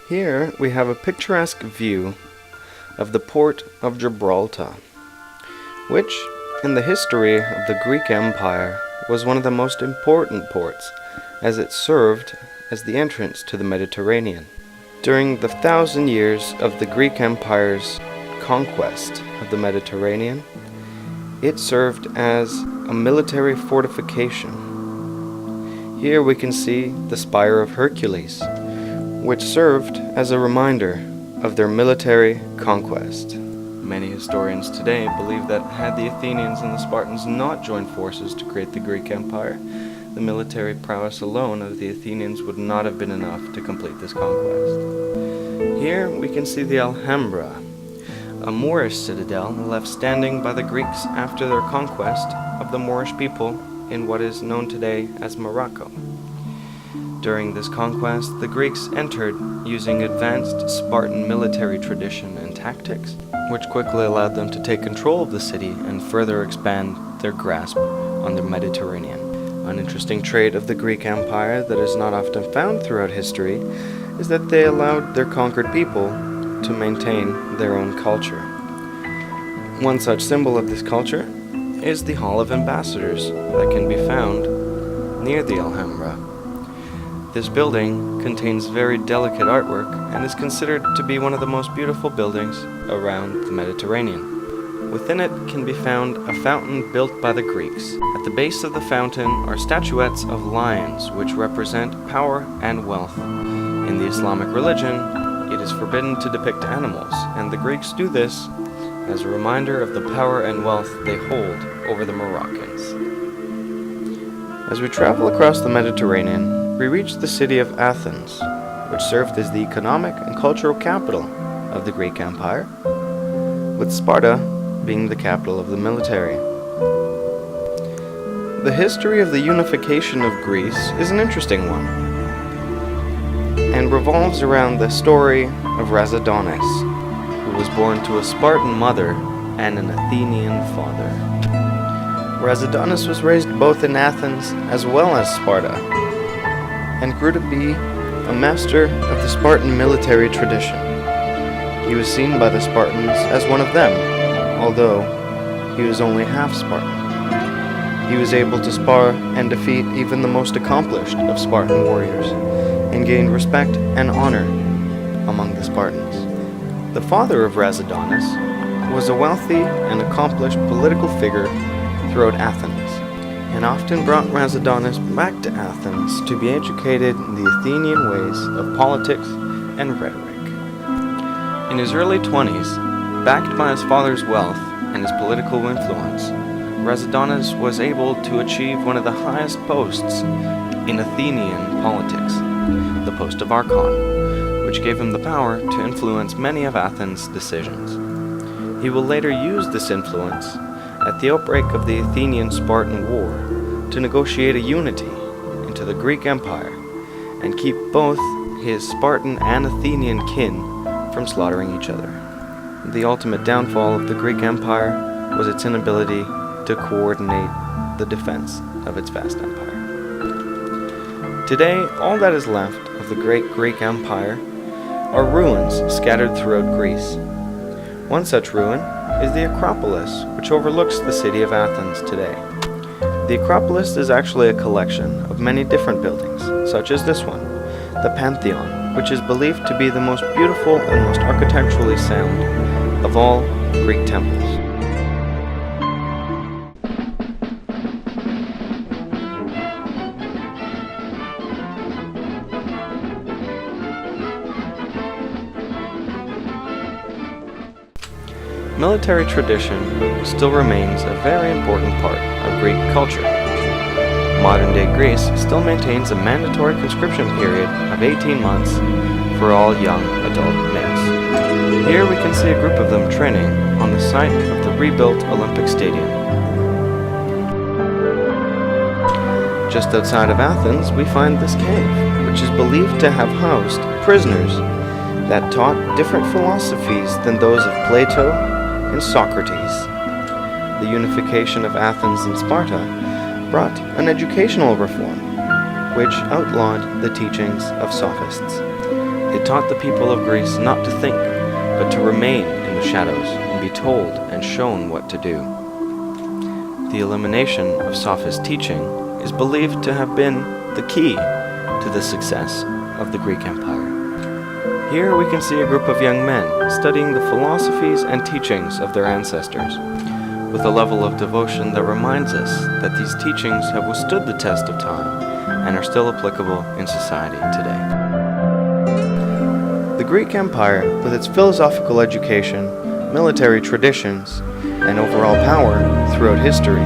Here we have a picturesque view of the port of Gibraltar, which, in the history of the Greek Empire, was one of the most important ports, as it served as the entrance to the Mediterranean. During the 1,000 years of the Greek Empire's conquest of the Mediterranean, it served as a military fortification. Here we can see the Spire of Hercules, which served as a reminder of their military conquest. Many historians today believe that had the Athenians and the Spartans not joined forces to create the Greek Empire, the military prowess alone of the Athenians would not have been enough to complete this conquest. Here we can see the Alhambra, a Moorish citadel left standing by the Greeks after their conquest of the Moorish people in what is known today as Morocco. During this conquest, the Greeks entered using advanced Spartan military tradition and tactics, which quickly allowed them to take control of the city and further expand their grasp on the Mediterranean. An interesting trait of the Greek Empire that is not often found throughout history is that they allowed their conquered people to maintain their own culture. One such symbol of this culture is the Hall of Ambassadors that can be found near the Alhambra. This building contains very delicate artwork and is considered to be one of the most beautiful buildings around the Mediterranean. Within it can be found a fountain built by the Greeks. At the base of the fountain are statuettes of lions which represent power and wealth. In the Islamic religion, it is forbidden to depict animals, and the Greeks do this as a reminder of the power and wealth they hold over the Moroccans. As we travel across the Mediterranean, we reach the city of Athens, which served as the economic and cultural capital of the Greek Empire, with Sparta being the capital of the military. The history of the unification of Greece is an interesting one, and revolves around the story of Razvan, who was born to a Spartan mother and an Athenian father. Razvan was raised both in Athens as well as Sparta, and grew to be a master of the Spartan military tradition. He was seen by the Spartans as one of them, although he was only half Spartan. He was able to spar and defeat even the most accomplished of Spartan warriors, and gained respect and honor among the Spartans. The father of Razvan was a wealthy and accomplished political figure throughout Athens, and often brought Razvan back to Athens to be educated in the Athenian ways of politics and rhetoric. In his early 20s, backed by his father's wealth and his political influence, Razvan was able to achieve one of the highest posts in Athenian politics, the post of Archon, which gave him the power to influence many of Athens' decisions. He will later use this influence at the outbreak of the Athenian-Spartan War to negotiate a unity into the Greek Empire and keep both his Spartan and Athenian kin from slaughtering each other. The ultimate downfall of the Greek Empire was its inability to coordinate the defense of its vast empire. Today, all that is left of the great Greek Empire are ruins scattered throughout Greece. One such ruin is the Acropolis, which overlooks the city of Athens today. The Acropolis is actually a collection of many different buildings, such as this one, the Pantheon, which is believed to be the most beautiful and most architecturally sound of all Greek temples. Military tradition still remains a very important part of Greek culture. Modern-day Greece still maintains a mandatory conscription period of 18 months for all young adult males. Here we can see a group of them training on the site of the rebuilt Olympic Stadium. Just outside of Athens, we find this cave, which is believed to have housed prisoners that taught different philosophies than those of Plato and Socrates. The unification of Athens and Sparta brought an educational reform, which outlawed the teachings of sophists. It taught the people of Greece not to think, but to remain in the shadows and be told and shown what to do. The elimination of sophist teaching is believed to have been the key to the success of the Greek Empire. Here we can see a group of young men studying the philosophies and teachings of their ancestors, with a level of devotion that reminds us that these teachings have withstood the test of time and are still applicable in society today. The Greek Empire, with its philosophical education, military traditions, and overall power throughout history,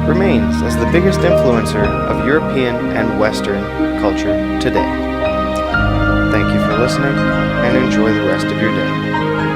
remains as the biggest influencer of European and Western culture today. Thank you for listening, and enjoy the rest of your day.